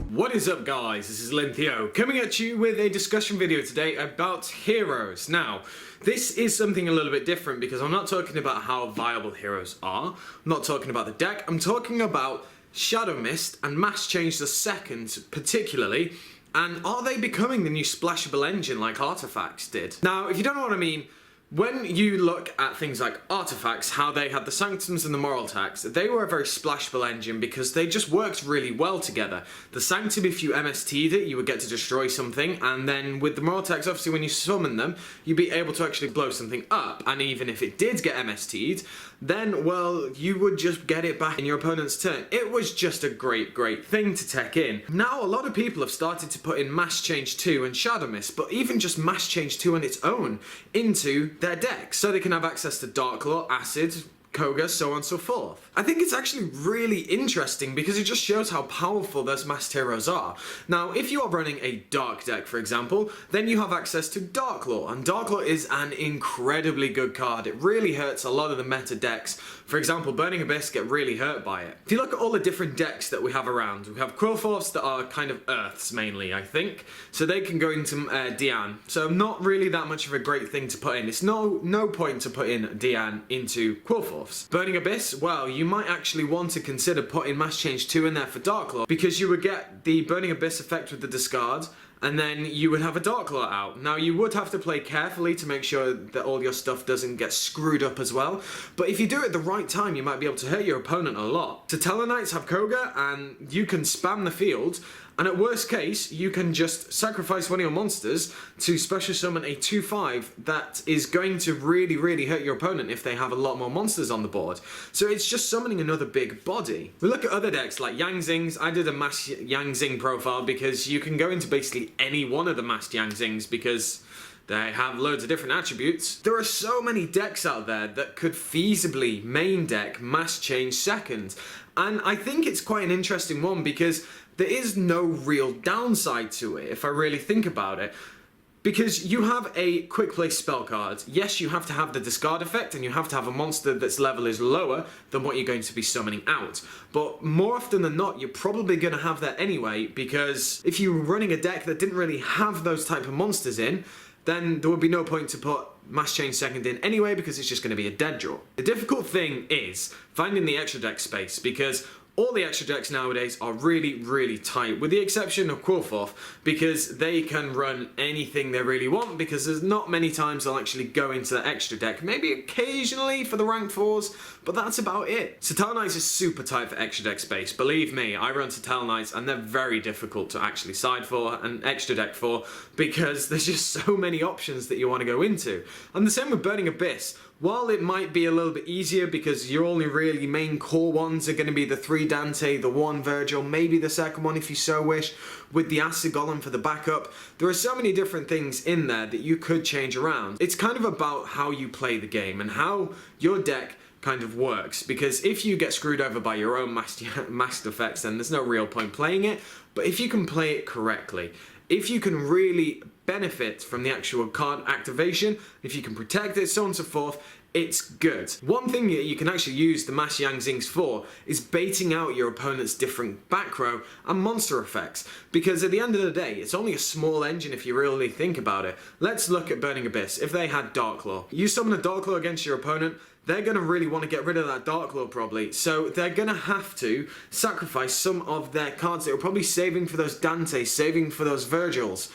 What is up, guys? This is Lintheo coming at you with a discussion video today about heroes. Now, this is something a little bit different because I'm not talking about how viable heroes are. I'm not talking about the deck. I'm talking about Shadow Mist and Mass Change II particularly. And are they becoming the new splashable engine like Artifacts did? Now, if you don't know what I mean, when you look at things like Artifacts, how they had the Sanctums and the Moral Tax, they were a very splashable engine because they just worked really well together. The Sanctum, if you MST'd it, you would get to destroy something, and then with the Moral Tax, obviously when you summon them, you'd be able to actually blow something up, and even if it did get MST'd, then, well, you would just get it back in your opponent's turn. It was just a great thing to tech in. Now, a lot of people have started to put in Mass Change 2 and Shadow Mist, but even just Mass Change 2 on its own into their deck, so they can have access to Dark Law, Acid, Koga, so on and so forth. I think it's actually really interesting because it just shows how powerful those masked heroes are. Now, if you are running a Dark deck, for example, then you have access to Dark Law, and Dark Law is an incredibly good card. It really hurts a lot of the meta decks. For example, Burning Abyss get really hurt by it. If you look at all the different decks that we have around, we have Quillforce that are kind of Earths mainly, I think, so they can go into Dian. So not really that much of a great thing to put in. It's no point to put in Dian into Quillforce. Burning Abyss, well, you might actually want to consider putting Mass Change 2 in there for Dark Law, because you would get the Burning Abyss effect with the discard, and then you would have a Dark Law out. Now, you would have to play carefully to make sure that all your stuff doesn't get screwed up as well, but if you do it at the right time, you might be able to hurt your opponent a lot. Satellar Knights have Koga, and you can spam the field, and at worst case, you can just sacrifice one of your monsters to special summon a 2/5 that is going to really hurt your opponent if they have a lot more monsters on the board. So it's just summoning another big body. We look at other decks like Yang Zings. I did a Mass Yang Zing profile because you can go into basically any one of the masked Yang Zings because they have loads of different attributes. There are so many decks out there that could feasibly main deck Mass Change II. And I think it's quite an interesting one because there is no real downside to it, if I really think about it. Because you have a quick play spell card. Yes, you have to have the discard effect, and you have to have a monster that's level is lower than what you're going to be summoning out. But more often than not, you're probably going to have that anyway, because if you were running a deck that didn't really have those type of monsters in, then there would be no point to put Mass Change II in anyway, because it's just going to be a dead draw. The difficult thing is finding the extra deck space, because all the extra decks nowadays are really tight, with the exception of Quillforth, because they can run anything they really want, because there's not many times they'll actually go into the extra deck. Maybe occasionally for the ranked 4s, but that's about it. Satellar Knights is super tight for extra deck space. Believe me, I run Satellar Knights and they're very difficult to actually side for and extra deck for, because there's just so many options that you want to go into. And the same with Burning Abyss. While it might be a little bit easier because your only really main core ones are going to be the 3 Dante, the 1 Virgil, maybe the second one if you so wish, with the Acid Golem for the backup, there are so many different things in there that you could change around. It's kind of about how you play the game and how your deck kind of works, because if you get screwed over by your own masked effects, then there's no real point playing it. But if you can play it correctly, if you can really benefit from the actual card activation, if you can protect it, so on and so forth, it's good. One thing that you can actually use the Mass Yang Zings for is baiting out your opponent's different back row and monster effects, because at the end of the day, it's only a small engine if you really think about it. Let's look at Burning Abyss. If they had Dark Law, you summon a Dark Law against your opponent, they're going to really want to get rid of that Dark Law probably, so they're going to have to sacrifice some of their cards that were probably saving for those Dante, saving for those Virgils.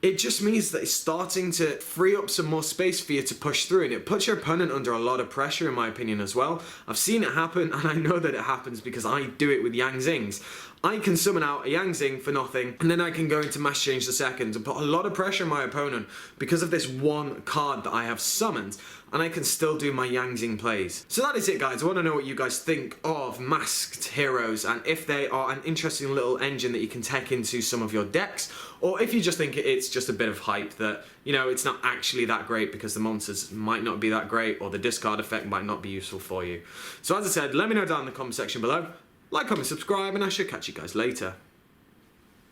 It just means that it's starting to free up some more space for you to push through, and it puts your opponent under a lot of pressure, in my opinion, as well. I've seen it happen, and I know that it happens because I do it with Yang Zings. I can summon out a Yang Zing for nothing, and then I can go into Mass Change II and put a lot of pressure on my opponent because of this one card that I have summoned, and I can still do my Yang Zing plays. So that is it, guys. I want to know what you guys think of masked heroes, and if they are an interesting little engine that you can tech into some of your decks, or if you just think it's just a bit of hype that, you know, it's not actually that great because the monsters might not be that great, or the discard effect might not be useful for you. So as I said, let me know down in the comment section below. Like, comment, subscribe, and I shall catch you guys later.